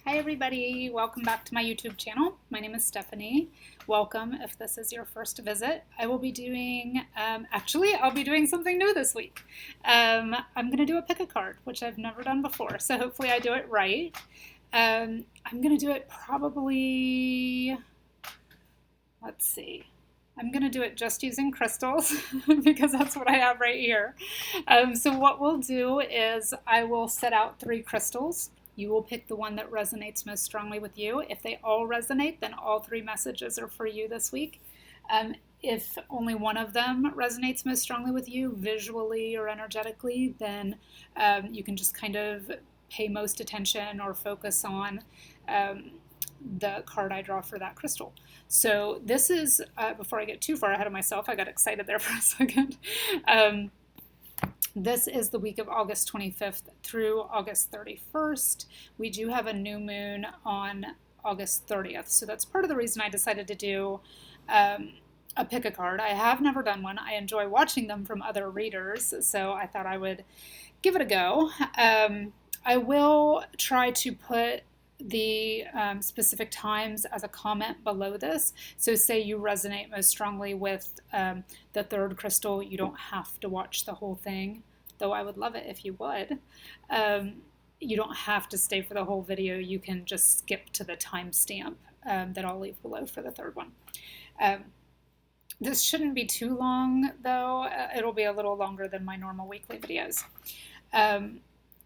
Hi everybody, welcome back to my YouTube channel. My name is Stephanie. Welcome if this is your first visit. I will be doing, I'll be doing something new this week. I'm going to do a pick a card, which I've never done before, so hopefully I do it right. I'm going to do it probably, let's see. I'm going to do it just using crystals because that's what I have right here. So what we'll do is I will set out 3 crystals. You will pick the one that resonates most strongly with you. If they all resonate, then all 3 messages are for you this week. If only one of them resonates most strongly with you, visually or energetically, then you can just kind of pay most attention or focus on the card I draw for that crystal. So this is, before I get too far ahead of myself, I got excited there for a second. This is the week of August 25th through August 31st. We do have a new moon on August 30th. So that's part of the reason I decided to do a pick a card. I have never done one. I enjoy watching them from other readers, so I thought I would give it a go. I will try to put the specific times as a comment below this. So say you resonate most strongly with the 3rd crystal, you don't have to watch the whole thing, though I would love it if you would. You don't have to stay for the whole video. You can just skip to the timestamp that I'll leave below for the 3rd one. This shouldn't be too long, though. It'll be a little longer than my normal weekly videos.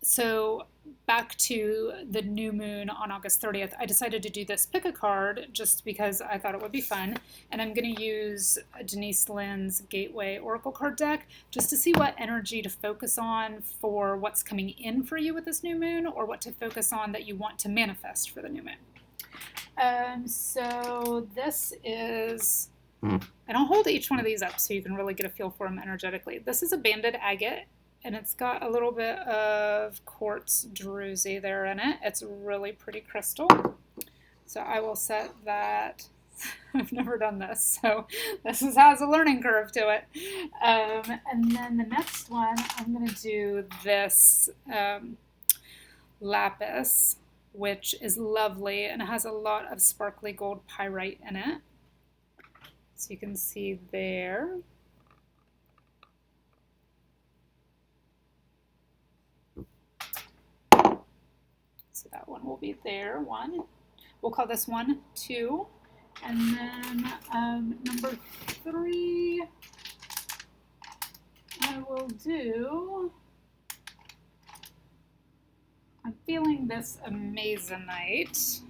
So back to the new moon on August 30th, I decided to do this pick a card just because I thought it would be fun. And I'm going to use Denise Lynn's Gateway Oracle card deck just to see what energy to focus on for what's coming in for you with this new moon, or what to focus on that you want to manifest for the new moon. So this is, and I'll hold each one of these up so you can really get a feel for them energetically. This is a banded agate, and it's got a little bit of quartz druzy there in it. It's a really pretty crystal. So I will set that. I've never done this, so this has a learning curve to it. And then the next one, I'm going to do this lapis, which is lovely, and it has a lot of sparkly gold pyrite in it. So you can see there. So that one will be there, 1. We'll call this 1, 2. And then number 3, I will do, I'm feeling this amazonite.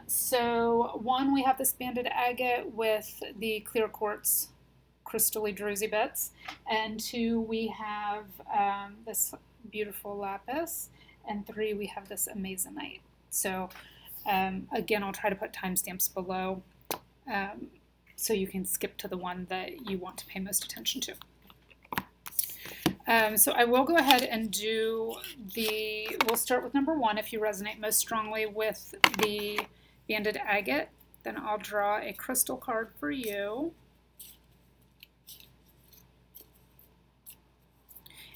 So 1, we have this banded agate with the clear quartz crystally druzy bits, and 2, we have this beautiful lapis, and 3, we have this amazonite. So again, I'll try to put timestamps below so you can skip to the one that you want to pay most attention to. So I will go ahead and do we'll start with number 1. If you resonate most strongly with the banded agate, then I'll draw a crystal card for you.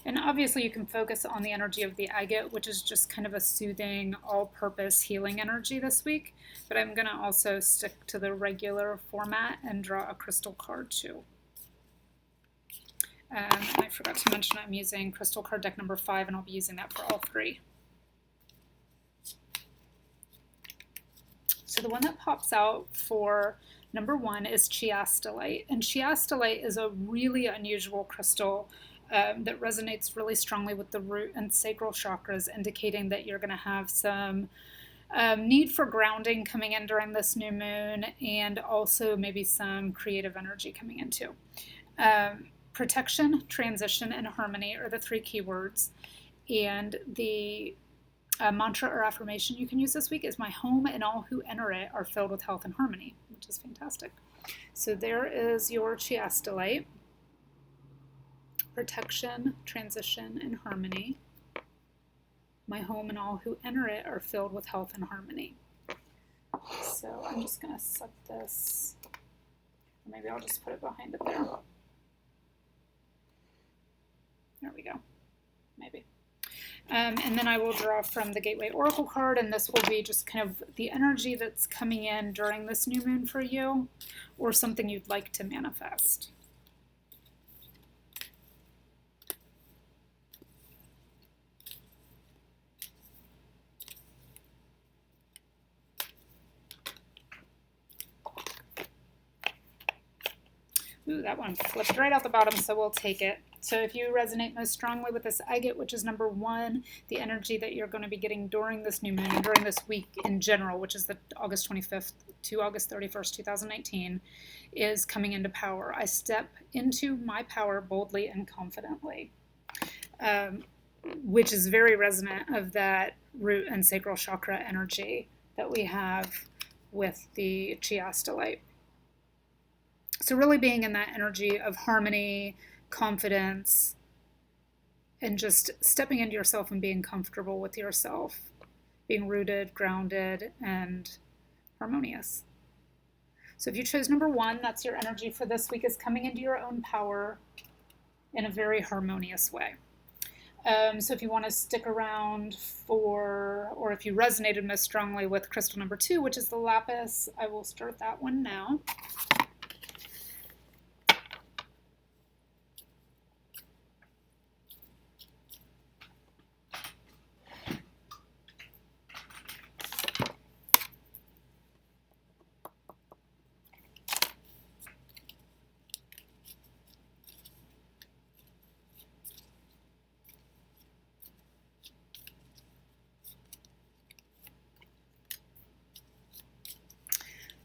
And obviously you can focus on the energy of the agate, which is just kind of a soothing, all-purpose healing energy this week. But I'm going to also stick to the regular format and draw a crystal card too. And I forgot to mention I'm using crystal card deck number 5, and I'll be using that for all 3. So the one that pops out for number 1 is chiastolite. And chiastolite is a really unusual crystal that resonates really strongly with the root and sacral chakras, indicating that you're going to have some need for grounding coming in during this new moon, and also maybe some creative energy coming in too. Protection, transition, and harmony are the 3 keywords. And the mantra or affirmation you can use this week is, my home and all who enter it are filled with health and harmony, which is fantastic. So there is your chiastolite. Protection, transition, and harmony. My home and all who enter it are filled with health and harmony. So I'm just going to set this, or maybe I'll just put it behind it there. There we go, maybe. And then I will draw from the Gateway Oracle card, and this will be just kind of the energy that's coming in during this new moon for you, or something you'd like to manifest. Ooh, that one flipped right out the bottom, so we'll take it. So if you resonate most strongly with this agate, which is number 1, the energy that you're going to be getting during this new moon and during this week in general, which is the August 25th to August 31st, 2019, is coming into power. I step into my power boldly and confidently, which is very resonant of that root and sacral chakra energy that we have with the chiastolite. So really being in that energy of harmony, confidence, and just stepping into yourself and being comfortable with yourself, being rooted, grounded, and harmonious. So if you chose number 1, that's your energy for this week, is coming into your own power in a very harmonious way. So if you want to stick around for, or if you resonated most strongly with crystal number 2, which is the lapis, I will start that one now.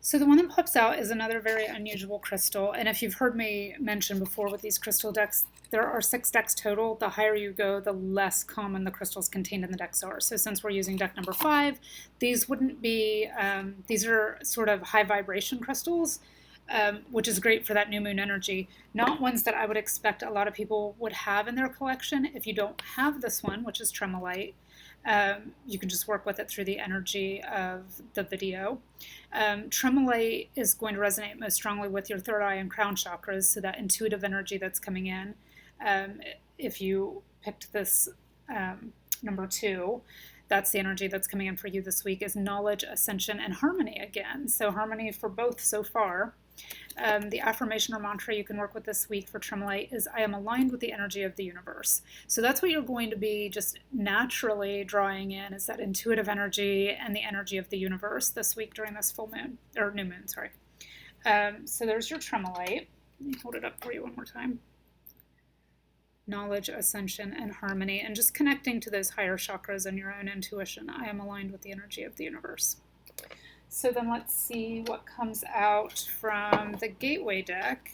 So the one that pops out is another very unusual crystal, and if you've heard me mention before with these crystal decks, there are 6 decks total. The higher you go, the less common the crystals contained in the decks are. So since we're using deck number 5, these wouldn't be, these are sort of high vibration crystals, which is great for that new moon energy. Not ones that I would expect a lot of people would have in their collection. If you don't have this one, which is tremolite, you can just work with it through the energy of the video. Tremolite is going to resonate most strongly with your third eye and crown chakras, so that intuitive energy that's coming in. If you picked this number 2, that's the energy that's coming in for you this week, is knowledge, ascension, and harmony again. So harmony for both so far. The affirmation or mantra you can work with this week for tremolite is, I am aligned with the energy of the universe. So that's what you're going to be just naturally drawing in, is that intuitive energy and the energy of the universe this week during this full moon, or new moon, sorry. So there's your tremolite. Let me hold it up for you one more time. Knowledge, ascension, and harmony, and just connecting to those higher chakras and your own intuition. I am aligned with the energy of the universe. So then let's see what comes out from the Gateway deck.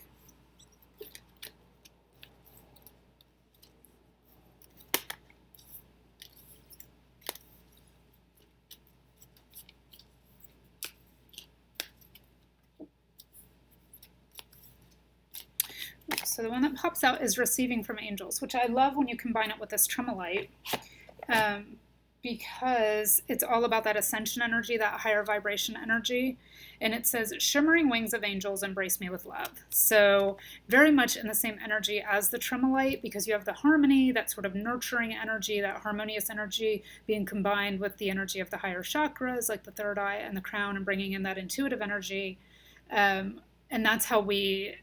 So the one that pops out is receiving from angels, which I love when you combine it with this tremolite, because it's all about that ascension energy, that higher vibration energy. And it says, shimmering wings of angels embrace me with love. So very much in the same energy as the tremolite, because you have the harmony, that sort of nurturing energy, that harmonious energy being combined with the energy of the higher chakras, like the third eye and the crown, and bringing in that intuitive energy. And that's how we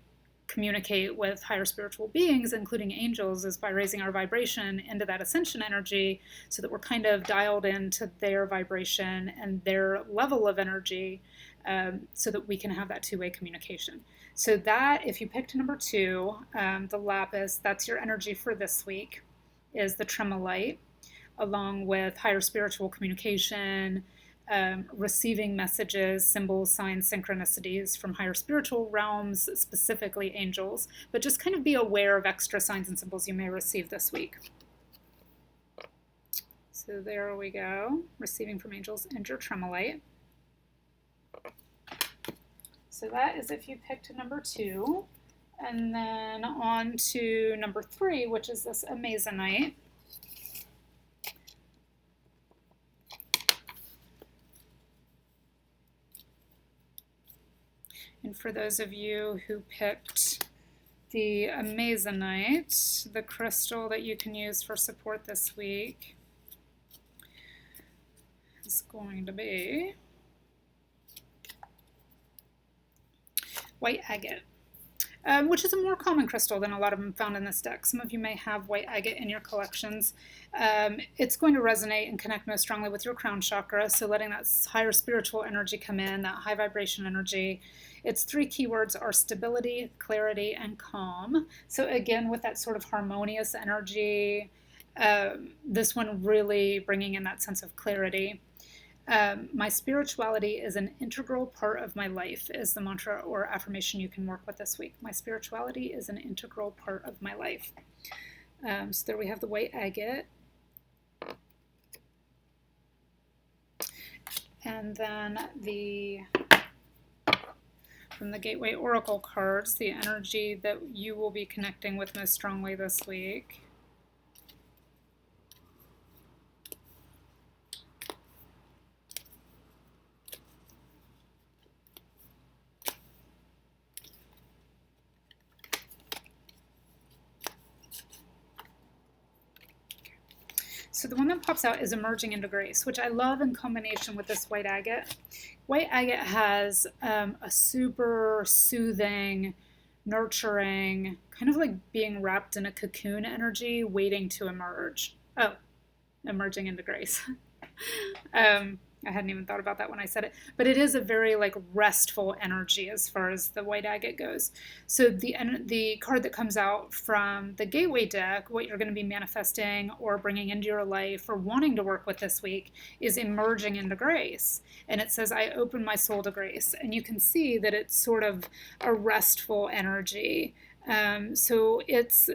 communicate with higher spiritual beings, including angels, is by raising our vibration into that ascension energy, so that we're kind of dialed into their vibration and their level of energy, so that we can have that two-way communication. So that, if you picked number 2, the lapis, that's your energy for this week, is the tremolite, along with higher spiritual communication, receiving messages, symbols, signs, synchronicities from higher spiritual realms, specifically angels, but just kind of be aware of extra signs and symbols you may receive this week. So there we go, receiving from angels and your tremolite. So that is if you picked number 2. And then on to number 3, which is this amazonite. And for those of you who picked The Amazonite, the crystal that you can use for support this week, is going to be white agate, which is a more common crystal than a lot of them found in this deck. Some of you may have white agate in your collections. It's going to resonate and connect most strongly with your crown chakra, so letting that higher spiritual energy come in, that high vibration energy. Its three keywords are stability, clarity, and calm. So again, with that sort of harmonious energy, this one really bringing in that sense of clarity. My spirituality is an integral part of my life is the mantra or affirmation you can work with this week. My spirituality is an integral part of my life. So there we have the white agate. And then from the Gateway Oracle cards, the energy that you will be connecting with most strongly this week. So the one that pops out is Emerging into Grace, which I love in combination with this white agate. White agate has a super soothing, nurturing, kind of like being wrapped in a cocoon energy, waiting to emerge. Oh, emerging into grace. I hadn't even thought about that when I said it, but it is a very like restful energy as far as the white agate goes. So the card that comes out from the Gateway deck, what you're going to be manifesting or bringing into your life or wanting to work with this week is emerging into grace. And it says, I open my soul to grace. And you can see that it's sort of a restful energy. So it's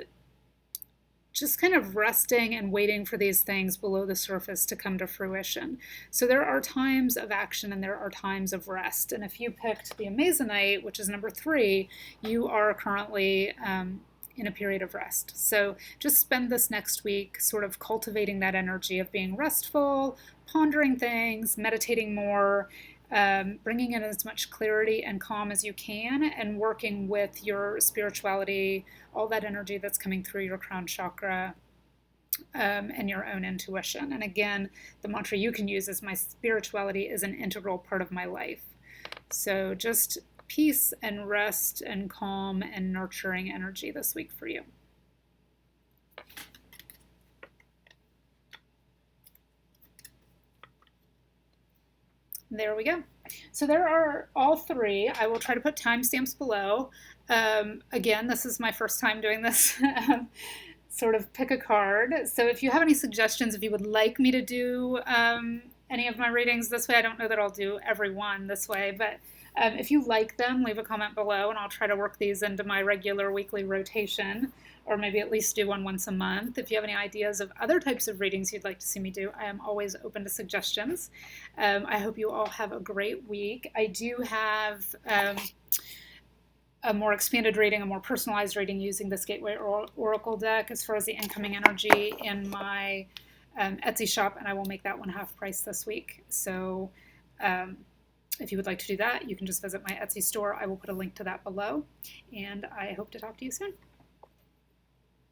just kind of resting and waiting for these things below the surface to come to fruition. So there are times of action and there are times of rest. And if you picked the Amazonite, which is number 3, you are currently in a period of rest. So just spend this next week sort of cultivating that energy of being restful, pondering things, meditating more, bringing in as much clarity and calm as you can, and working with your spirituality, all that energy that's coming through your crown chakra, and your own intuition. And again, the mantra you can use is, my spirituality is an integral part of my life. So just peace and rest and calm and nurturing energy this week for you. There we go. So there are all 3. I will try to put timestamps below. Again, this is my first time doing this. Sort of pick a card. So if you have any suggestions, if you would like me to do any of my readings this way, I don't know that I'll do every one this way, but if you like them, leave a comment below and I'll try to work these into my regular weekly rotation, or maybe at least do one once a month. If you have any ideas of other types of readings you'd like to see me do, I am always open to suggestions. I hope you all have a great week. I do have a more expanded reading, a more personalized reading using this Gateway Oracle deck as far as the incoming energy in my Etsy shop, and I will make that one half price this week. So if you would like to do that, you can just visit my Etsy store. I will put a link to that below, and I hope to talk to you soon.